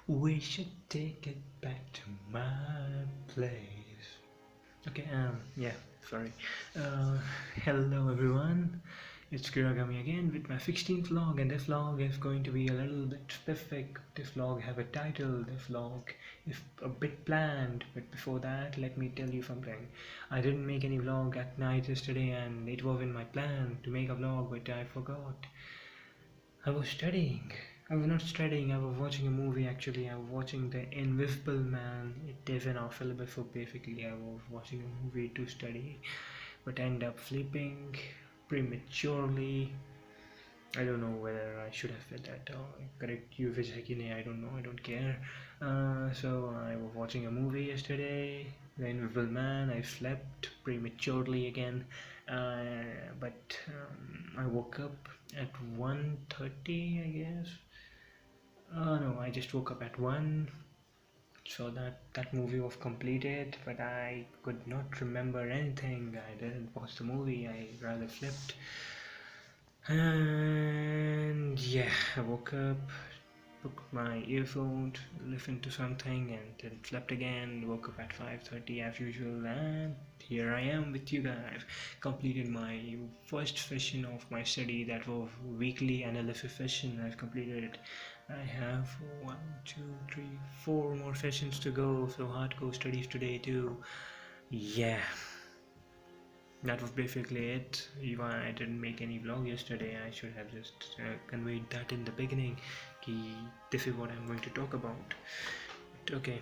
We should take it back to my place. Okay, yeah, sorry. Uh, Hello everyone. It's Kiragami again with my 16th vlog, and this vlog is going to be a little bit specific. This vlog have a title. This vlog is a bit planned, but before that, let me tell you something. I didn't make any vlog at night yesterday, and it was in my plan to make a vlog, but I forgot. I was studying. I was not studying, I was watching a movie actually. I was watching The Invisible Man. It is in our syllabus, so basically, I was watching a movie to study, but end up sleeping prematurely. I don't know whether I should have said that or correct usage. I don't know, I don't care. So I was watching a movie yesterday, The Invisible Man. I slept prematurely again, but I woke up at 1:30, I guess. No, I just woke up at 1, so that movie was completed, but I could not remember anything. I didn't watch the movie, I rather slept. And yeah, I woke up, took my earphones, listened to something, and then slept again. Woke up at 5:30 as usual, and here I am with you guys. Completed my first session of my study, that was weekly analysis session. I've completed it. I have one, two, three, four more sessions to go. So hardcore studies today too. Yeah, that was basically it. Even I didn't make any vlog yesterday, I should have just conveyed that in the beginning. Ki, this is what I'm going to talk about. But okay,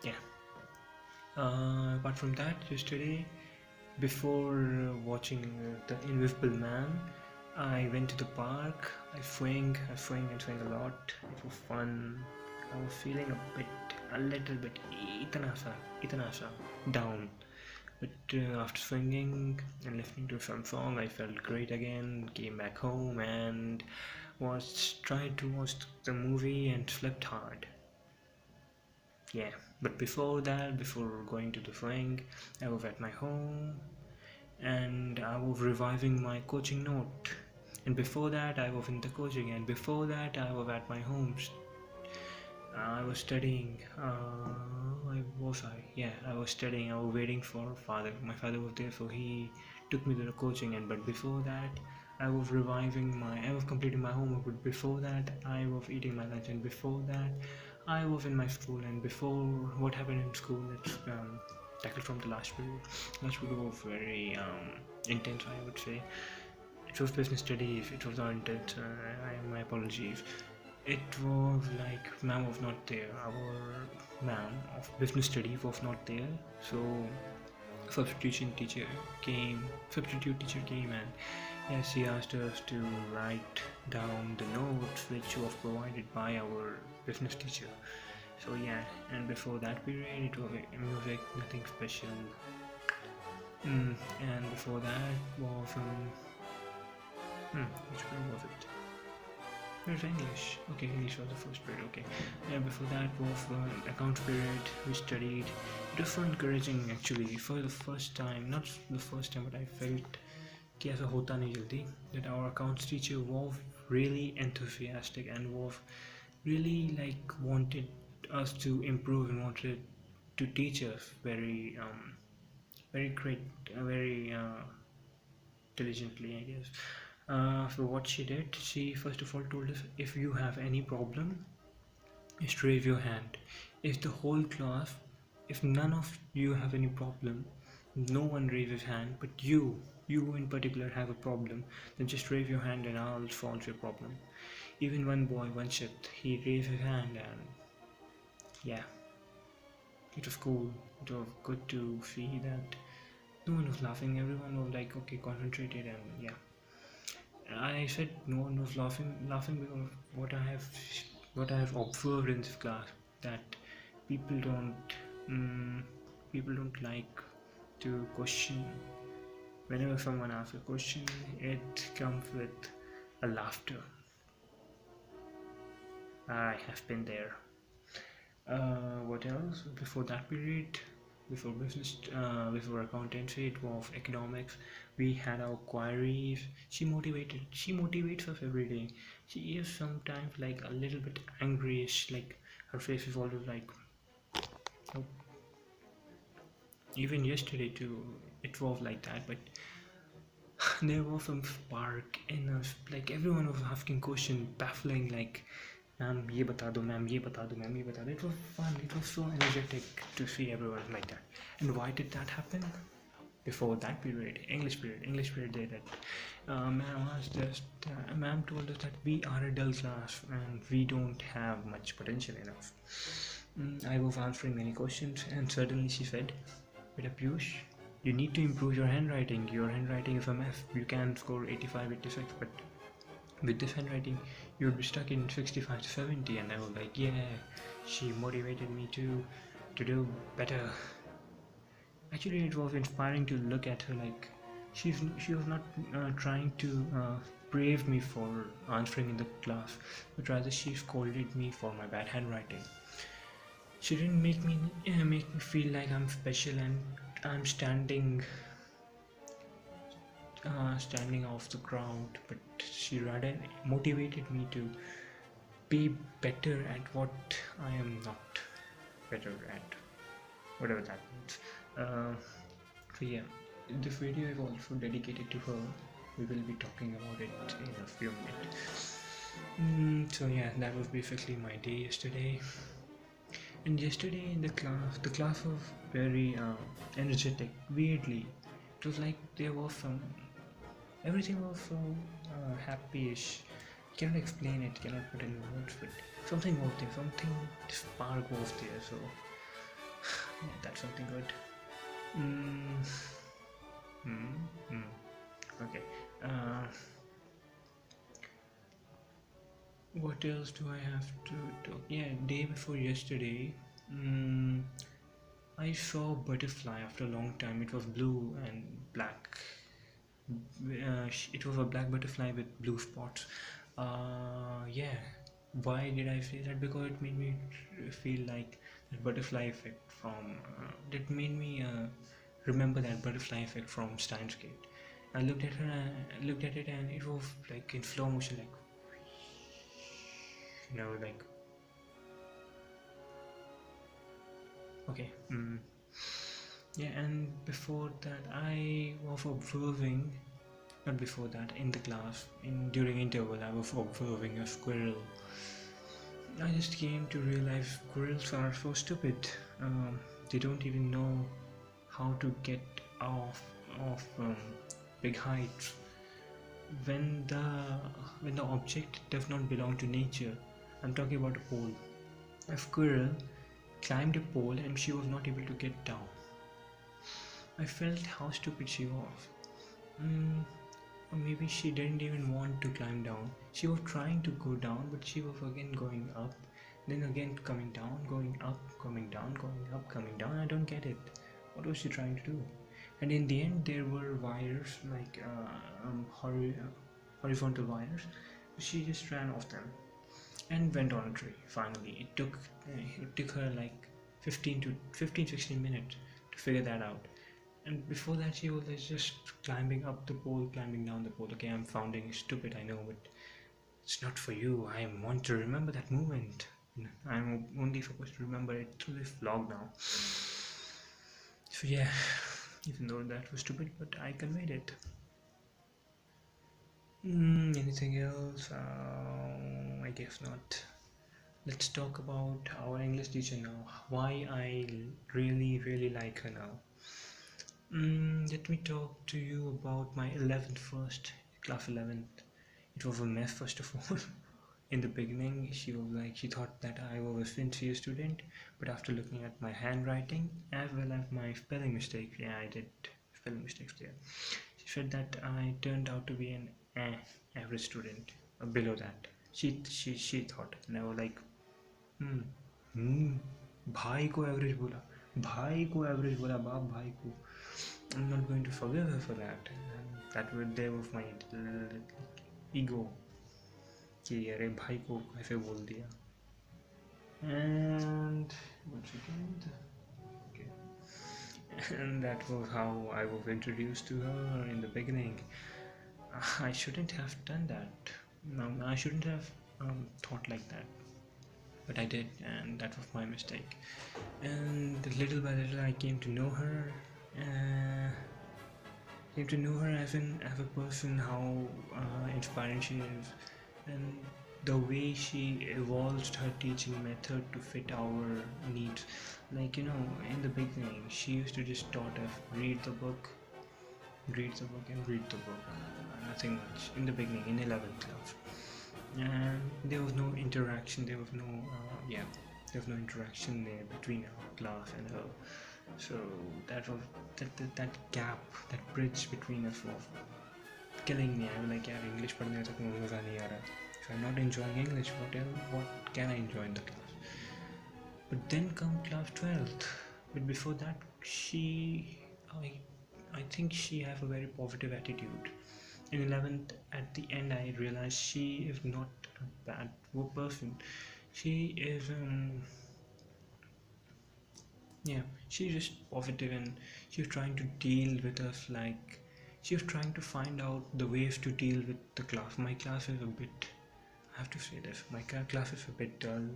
yeah. Apart from that, yesterday, before watching The Invisible Man, I went to the park. I swing a lot. It was fun. I was feeling a little bit, itana sa down. But after swinging and listening to some song, I felt great again. Came back home and was tried to watch the movie and slept hard. Yeah, but before that, before going to the swing, I was at my home and I was revising my coaching note. And before that, I was in the coaching, and before that, I was at my home. I was studying. Yeah, I was studying. I was waiting for father. My father was there, so he took me to the coaching. And but before that, I was completing my homework. But before that, I was eating my lunch. And before that, I was in my school. And before what happened in school, it's tackled from the last period. Last period was very intense, I would say. It was business studies. It was not intense. My apologies. It was like ma'am was not there. Our ma'am of business studies was not there. So substitute teacher came, and yes, she asked us to write down the notes which was provided by our business teacher. So yeah, and before that period it was music, nothing special. And before that was which period was it? Where's English? Okay, English was the first period. Okay, yeah. Before that was accounts period. We studied. It was so encouraging actually. For the first time, not the first time, but I felt कि ऐसा होता नहीं जल्दी. That our accounts teacher was really enthusiastic and was really like wanted us to improve and wanted to teach us very great, very diligently, I guess. So what she did, she first of all told us, if you have any problem, just raise your hand. If the whole class, if none of you have any problem, no one raises hand, but you in particular have a problem, then just raise your hand and I'll solve your problem. Even one boy, one shift, he raised his hand, and yeah, it was cool. It was good to see that no one was laughing. Everyone was like, okay, concentrated, and yeah. I said no one was laughing because what I have observed in this class, that people don't mm, people don't like to question. Whenever someone asks a question, it comes with a laughter. I have been there. What else? Before that period, before business, before accountancy, it was economics. We had our queries. She motivates us every day. She is sometimes like a little bit angryish, like her face is always like, oh, even yesterday too, it was like that. But there was some spark in us, like everyone was asking questions, baffling, like, ma'am ye bata do, ma'am ye bata do, ma'am ye bata do. It was fun, it was so energetic to see everyone like that. And why did that happen? Before that period, English period did it. Ma'am asked us, ma'am told us that we are a dull class and we don't have much potential enough. I was answering many questions and suddenly she said, Beta Piyush, you need to improve your handwriting. Your handwriting is a mess. You can score 85, 86, but with this handwriting, you'll be stuck in 65 to 70. And I was like, yeah, she motivated me to do better. Actually, it was inspiring to look at her like she was not trying to praise me for answering in the class, but rather she scolded me for my bad handwriting. She didn't make me feel like I'm special and I'm standing off the ground, but she rather motivated me to be better at what I am not better at, whatever that means. Uh, so yeah, this video is also dedicated to her. We will be talking about it in a few minutes. So yeah, that was basically my day yesterday. And yesterday in the class was very energetic. Weirdly, it was like there was some everything was so happy-ish. Cannot explain it, cannot put in words, but something was there, something spark was there. So yeah, that's something good. Mm, mm, mm. Okay. Uh, what else do I have to talk? Yeah, day before yesterday, mm, I saw a butterfly after a long time. It was blue and black. It was a black butterfly with blue spots. Yeah. Why did I say that? Because it made me feel like the butterfly effect from. That made me remember that butterfly effect from Steins Gate. I looked at her, looked at it, and it was like in slow motion, like like okay. Yeah, and before that, I was observing. Not before that, in the class, in during interval, I was observing a squirrel. I just came to realize squirrels are so stupid. They don't even know how to get off of big heights. When the when the object does not belong to nature, I'm talking about a pole. A squirrel climbed a pole and she was not able to get down. I felt how stupid she was. Mm, or maybe she didn't even want to climb down. She was trying to go down, but she was again going up, then again coming down, going up, coming down, going up, coming down. I don't get it. What was she trying to do? And in the end, there were wires like horizontal wires. She just ran off them and went on a tree. Finally, it took her like 16 minutes to figure that out. And before that, she was like just climbing up the pole, climbing down the pole. Okay, I'm sounding stupid, I know, but it's not for you. I want to remember that moment. I'm only supposed to remember it through this vlog now. So yeah, even though that was stupid, but I conveyed it. Anything else? I guess not. Let's talk about our English teacher now. Why I really like her now. Let me talk to you about my 11th first, class 11th. It was a mess, first of all. In the beginning, she was like, she thought that I was a sincere student, but after looking at my handwriting as well as my spelling mistakes, yeah, I did spelling mistakes there. She said that I turned out to be an average student, below that. She thought, and I was like, hmm, hmm, भाई को average बोला, बाप भाई को. I'm not going to forgive her for that. That was there was my ego कि अरे भाई को कैसे बोल दिया. And one second. Okay. And that was how I was introduced to her in the beginning. I shouldn't have done that. No, I shouldn't have thought like that, but I did, and that was my mistake. And little by little, I came to know her. Uh, Came to know her as a person, how inspiring she is, and the way she evolved her teaching method to fit our needs. Like, in the beginning, she used to just taught us read the book, read the book, and read the book. Nothing much in the beginning in 11th class, and there was no interaction. There was no yeah, there was no interaction there between our class and her. So that was that gap, that bridge between us was killing me. I was like, यार English पढ़ने में तक मुझे मज़ा नहीं आ रहा. If I'm not enjoying English, what can I enjoy in the class? But then come class 12th. But before that, I, I think she have a very positive attitude. In 11th, at the end, I realized she is not a bad person. She is yeah, she's just positive, and she was trying to deal with us, like she was trying to find out the ways to deal with the class. My class is a bit, I have to say this, my class is a bit dull.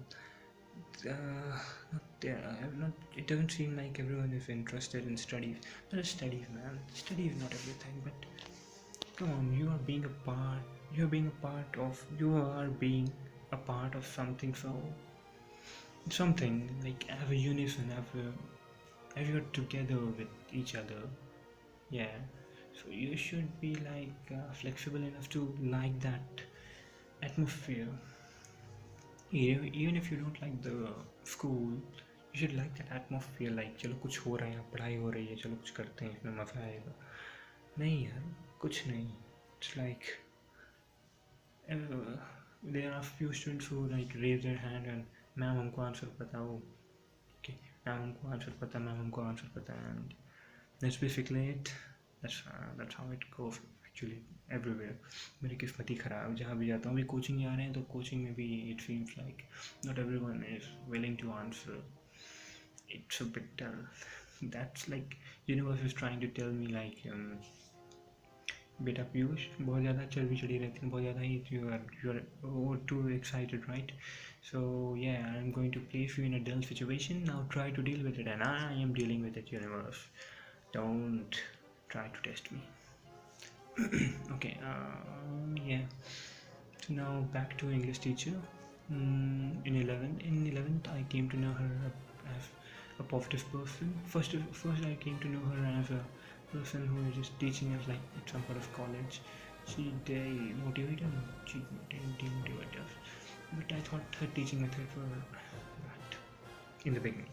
Not, it doesn't seem like everyone is interested in studies. Not studies, man. Study is not everything, but come on, you are being a part of something. So something like have a unison, have you are together with each other. Yeah, so you should be like flexible enough to like that atmosphere. Even if you don't like the school, you should like that atmosphere. Like चलो कुछ हो रहा है, यहाँ पढ़ाई हो रही है, चलो कुछ करते हैं, इसमें मज़ा आएगा. नहीं यार, कुछ नहीं. It's like there are few students who like raise their hand and ma'am हमको आंसर बताओ. Okay, मैम हमको आंसर पता, मैम हमको आंसर पता, and that's basically it. That's how it goes actually everywhere. मेरी किस्मत ही ख़राब, जहाँ भी जाता हूँ. अभी कोचिंग जा रहे हैं तो कोचिंग में भी it seems like not everyone is willing to answer. It's a bit dull. That's like universe is trying to tell me like बेटा पीयूष बहुत ज़्यादा चर्बी चढ़ी रहती है, बहुत ज़्यादा ही you are too excited, right? So yeah, I'm going to place you in a dull situation. Now try to deal with it, and I am dealing with it, universe. Don't try to test me. Okay, yeah. So now back to English teacher. In 11th, I came to know her as a positive person. First I came to know her as a person who is just teaching us like some sort of college. She motivated me. She didn't demotivate us. But I thought her teaching methods were bad in the beginning.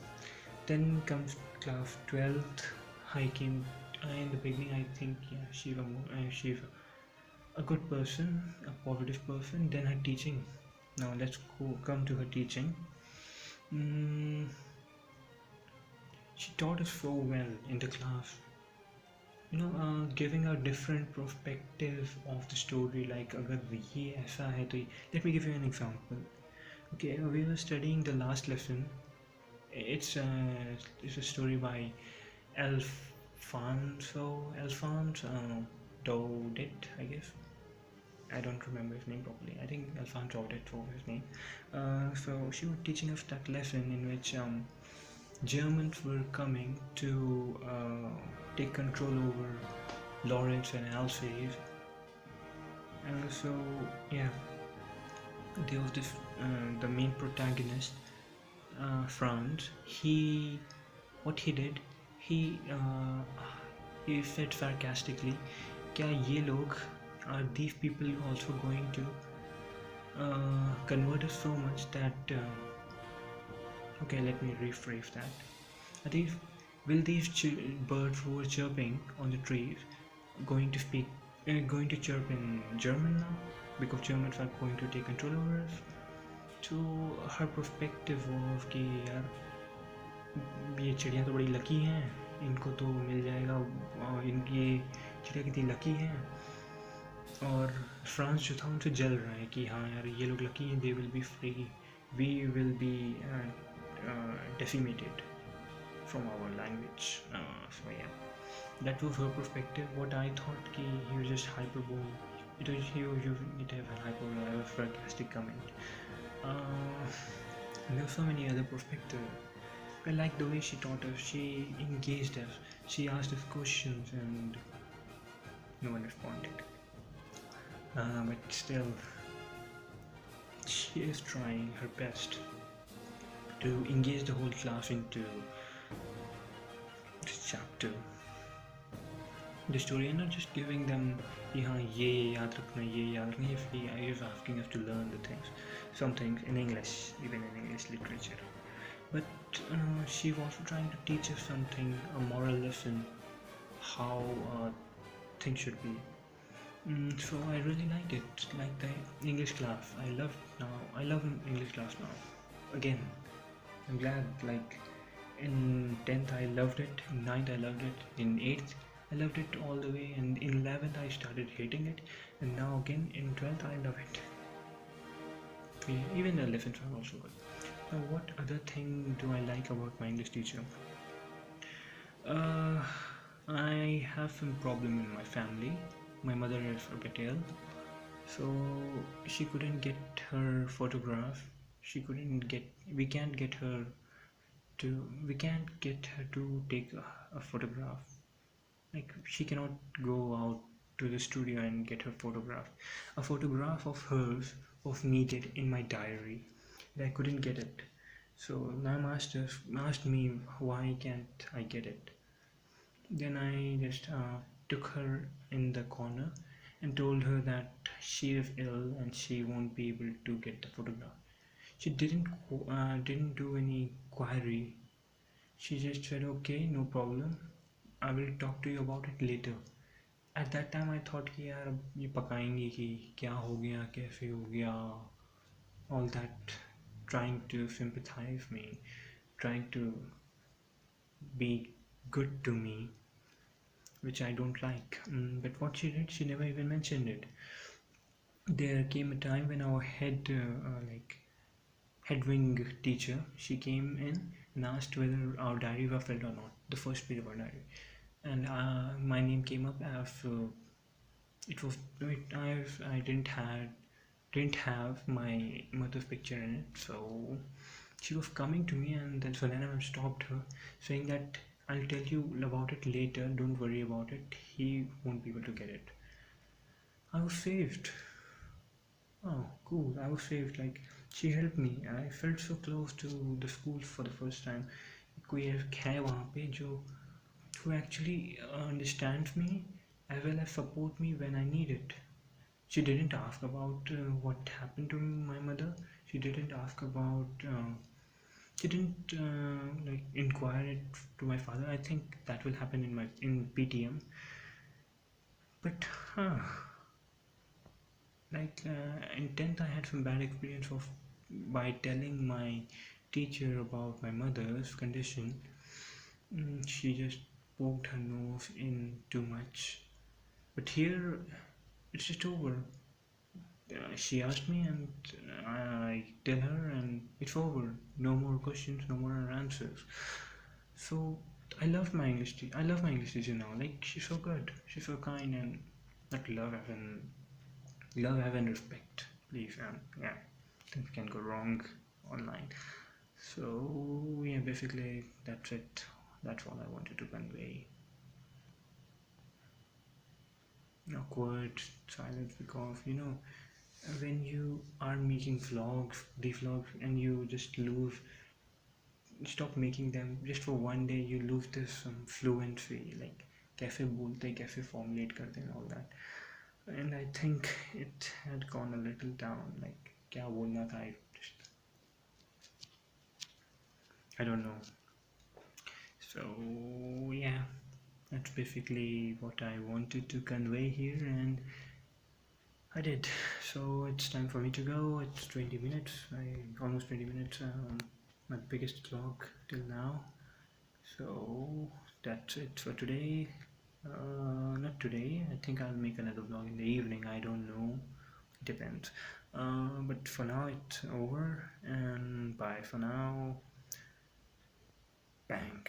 Then comes class 12th. In the beginning, I think she's a good person, a positive person. Then her teaching. Now let's come to her teaching. She taught us so well in the class. Giving a different perspective of the story. Like अगर ये ऐसा है तो let me give you an example. Okay, we were studying the last lesson. It's a story by Alfonso Daudet, I guess. I don't remember his name properly. I think Alfonso Daudet was his name. So she was teaching us that lesson in which Germans were coming to take control over Lawrence and Alsace. So yeah, there was this the main protagonist, Franz. What he did, he said sarcastically, "क्या ये लोग, are these people also going to convert us so much that?" Okay, let me rephrase that. Will these birds who are chirping on the trees going to chirp in German now because Germans are going to take control over us? So her perspective was कि यार ये चिड़िया तो बड़ी lucky हैं, इनको तो मिल जाएगा, ये चिड़िया कितनी लकी हैं. और फ्रांस जो था उनसे जल रहा है कि हाँ यार ये लोग लकी हैं, they will be free, we will be decimated. from our language. So yeah, that was her perspective. What I thought he was just hyperbole. It was he was using it as a hyperbole, a sarcastic comment. Uh, there were so many other perspectives. I like the way she taught us. She engaged us. She asked us questions, and no one responded. But still, she is trying her best to engage the whole class into this chapter. The story and not just giving them ye yaad rakhna ye yaad rakhna. If he is asking us to learn the things, some things in English, even in English literature. But she was also trying to teach us something, a moral lesson, how things should be. So I really liked it, like the English class. I love English class now. Again, I'm glad. Like in 10th, I loved it. In ninth, I loved it. In 8th, I loved it all the way. And in 11th, I started hating it. And now again in 12th, I love it. Even the lessons are also good. Now, what other thing do I like about my English teacher? Uh, I have some problem in my family. My mother is a bit ill, so she couldn't get her photograph. She couldn't get. We can't get her to. We can't get her to take a photograph. Like she cannot go out to the studio and get her photograph. A photograph of hers was needed in my diary. And I couldn't get it. So my master asked me why can't I get it. Then I just took her in the corner and told her that she is ill and she won't be able to get the photograph. She didn't do any query. She just said, "Okay, no problem. I will talk to you about it later." At that time, I thought कि यार ये पकाएंगे कि क्या हो गया कैसे हो गया, all that, trying to sympathize me, trying to be good to me, which I don't like. But what she did, she never even mentioned it. There came a time when our head wing teacher, she came in and asked whether our diary were filled or not, the first page of our diary, and my name came up as it was I didn't have my mother's picture in it, so she was coming to me, and then Selena stopped her, saying that I'll tell you about it later. Don't worry about it. He won't be able to get it. I was saved. Oh, cool. I was saved. Like, she helped me. I felt so close to the school for the first time. कोई है वहाँ पे जो who actually understands me as well as support me when I need it. She didn't ask about what happened to my mother. She didn't ask about. She didn't like inquire it to my father. I think that will happen in PTM. But like in 10th, I had some bad experience of by telling my teacher about my mother's condition. She just poked her nose in too much. But here, it's just over. She asked me, and I tell her, and it's over. No more questions, no more answers. So I love my English teacher. I love my English teacher now. Like, she's so good. She's so kind, and not love and respect. Please, yeah, things can go wrong online. So yeah, basically that's it. That's all I wanted to convey. Awkward silence, because when you are making vlogs, and you just stop making them just for one day, you lose this fluency, like कैसे बोलते कैसे formulate करते and all that. And I think it had gone a little down, like क्या बोलना था, I don't know. So yeah, that's basically what I wanted to convey here, and I did. So it's time for me to go. It's 20 minutes. Almost 20 minutes. My biggest vlog till now. So that's it for today. Not today. I think I'll make another vlog in the evening. I don't know. It depends. But for now, it's over. And bye for now. Bang.